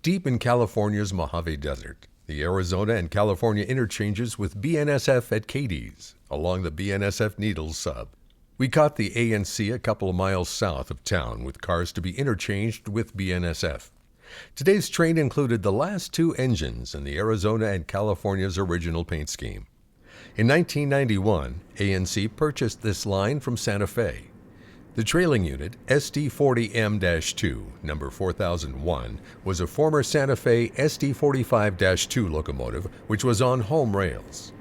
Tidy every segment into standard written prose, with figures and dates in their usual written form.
Deep in California's Mojave Desert, the Arizona and California interchanges with BNSF at Cadiz, along the BNSF Needles sub. We caught the ANC a couple of miles south of town with cars to be interchanged with BNSF. Today's train included the last two engines in the Arizona and California's original paint scheme. In 1991, ANC purchased this line from Santa Fe. The trailing unit, SD40M-2, number 4001, was a former Santa Fe SD45-2 locomotive which was on home rails.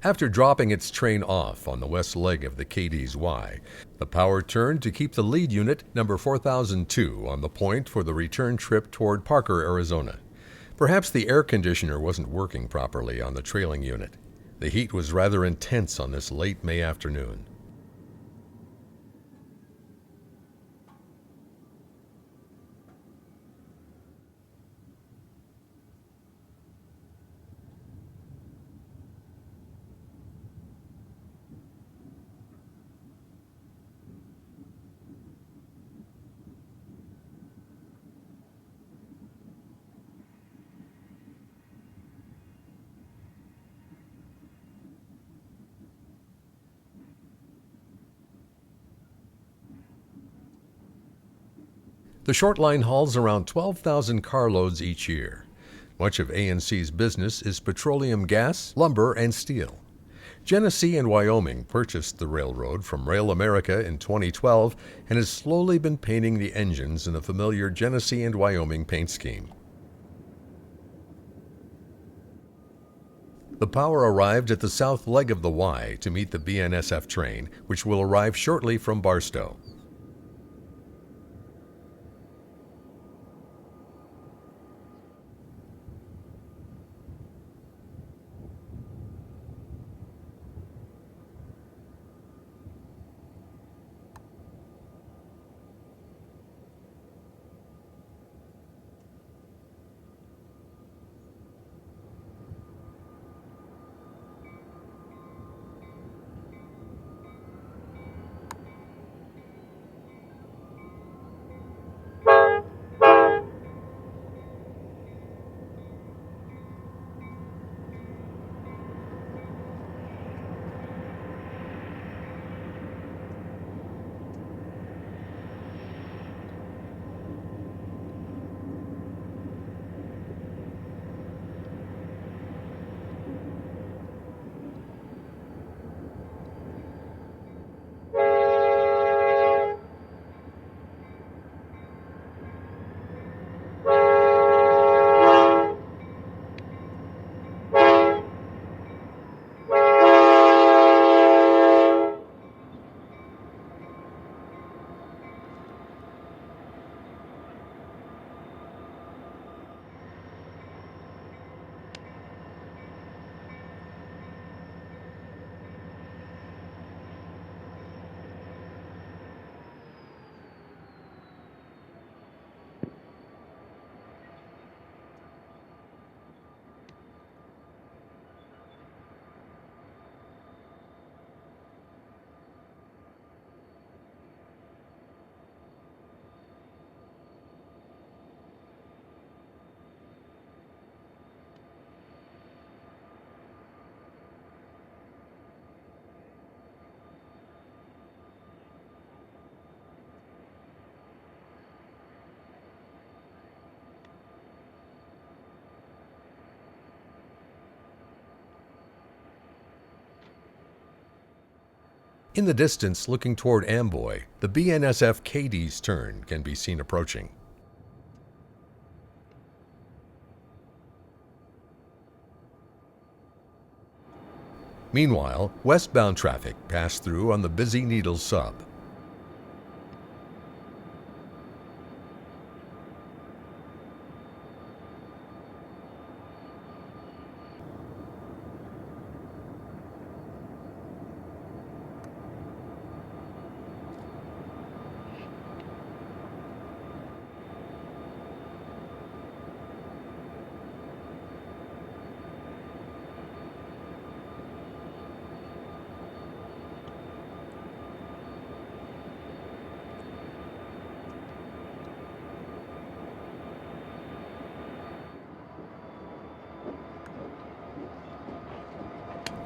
After dropping its train off on the west leg of the Cadiz Y, the power turned to keep the lead unit, number 4002, on the point for the return trip toward Parker, Arizona. Perhaps the air conditioner wasn't working properly on the trailing unit. The heat was rather intense on this late May afternoon. The short line hauls around 12,000 carloads each year. Much of ANC's business is petroleum gas, lumber, and steel. Genesee and Wyoming purchased the railroad from Rail America in 2012 and has slowly been painting the engines in the familiar Genesee and Wyoming paint scheme. The power arrived at the south leg of the Y to meet the BNSF train, which will arrive shortly from Barstow. In the distance, looking toward Amboy, the BNSF Cadiz Tern can be seen approaching. Meanwhile, westbound traffic passed through on the busy Needles sub.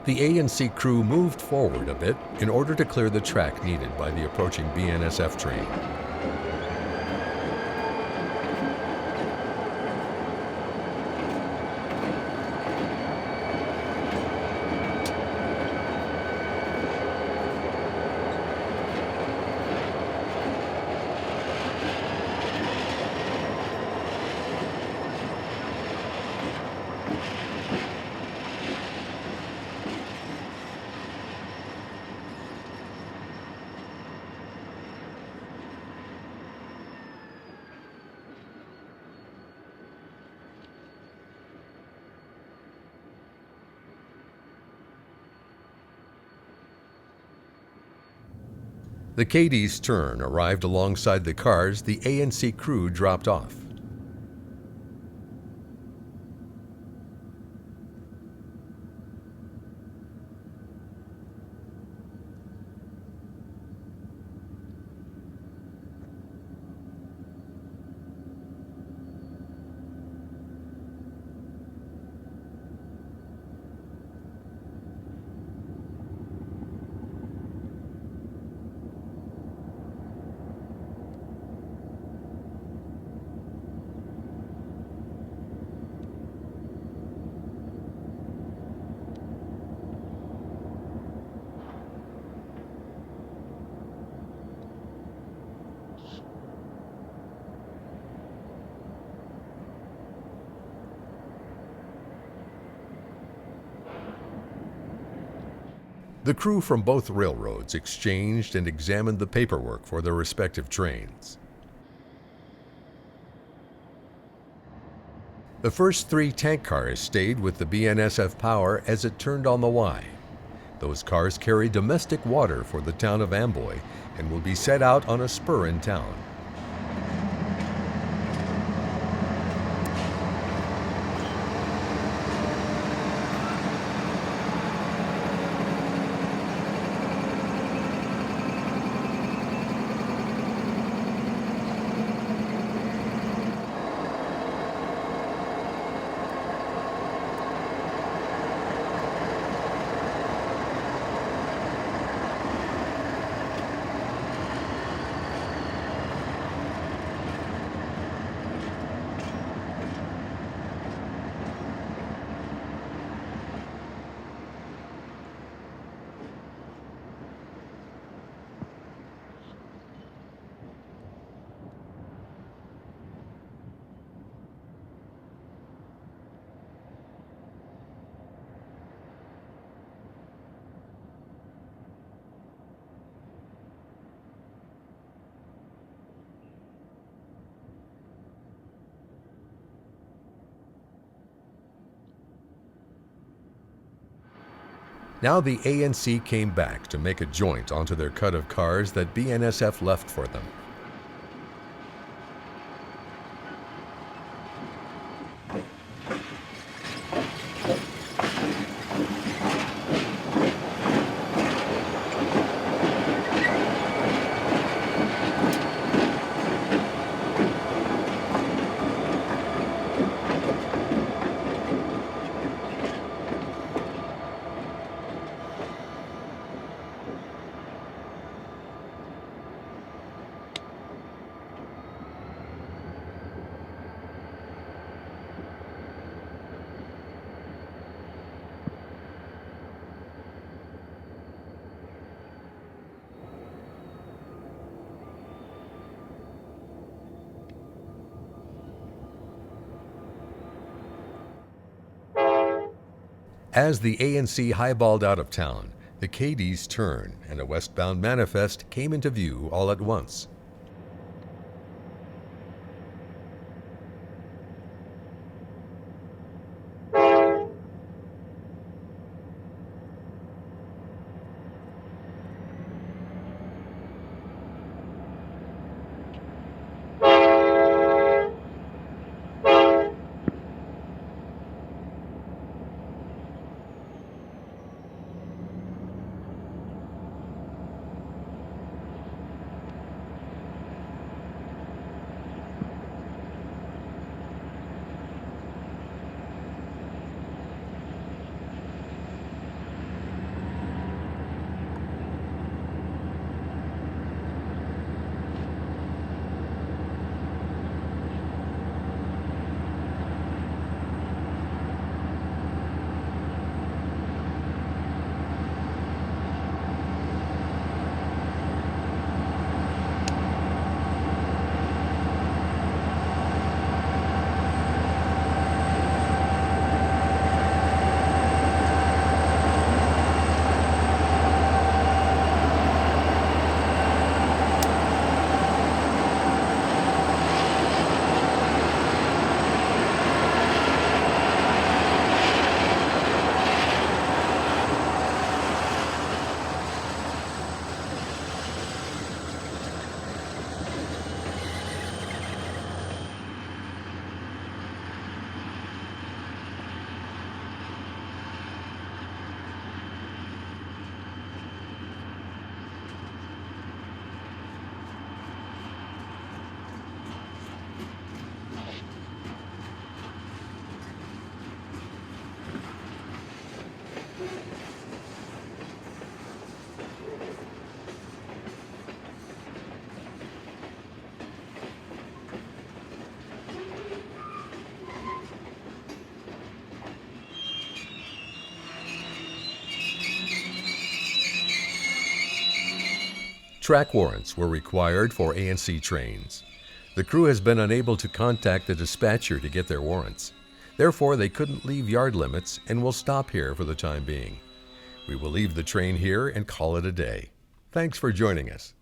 The A&C crew moved forward a bit in order to clear the track needed by the approaching BNSF train. The Cadiz Tern arrived alongside the cars the A&C crew dropped off. The crew from both railroads exchanged and examined the paperwork for their respective trains. The first 3 tank cars stayed with the BNSF Power as it turned on the Y. Those cars carry domestic water for the town of Amboy and will be set out on a spur in town. Now the A&C came back to make a joint onto their cut of cars that BNSF left for them. As the ANC highballed out of town, the Cadies turned and a westbound manifest came into view all at once. Track warrants were required for ANC trains. The crew has been unable to contact the dispatcher to get their warrants. Therefore, they couldn't leave yard limits and will stop here for the time being. We will leave the train here and call it a day. Thanks for joining us.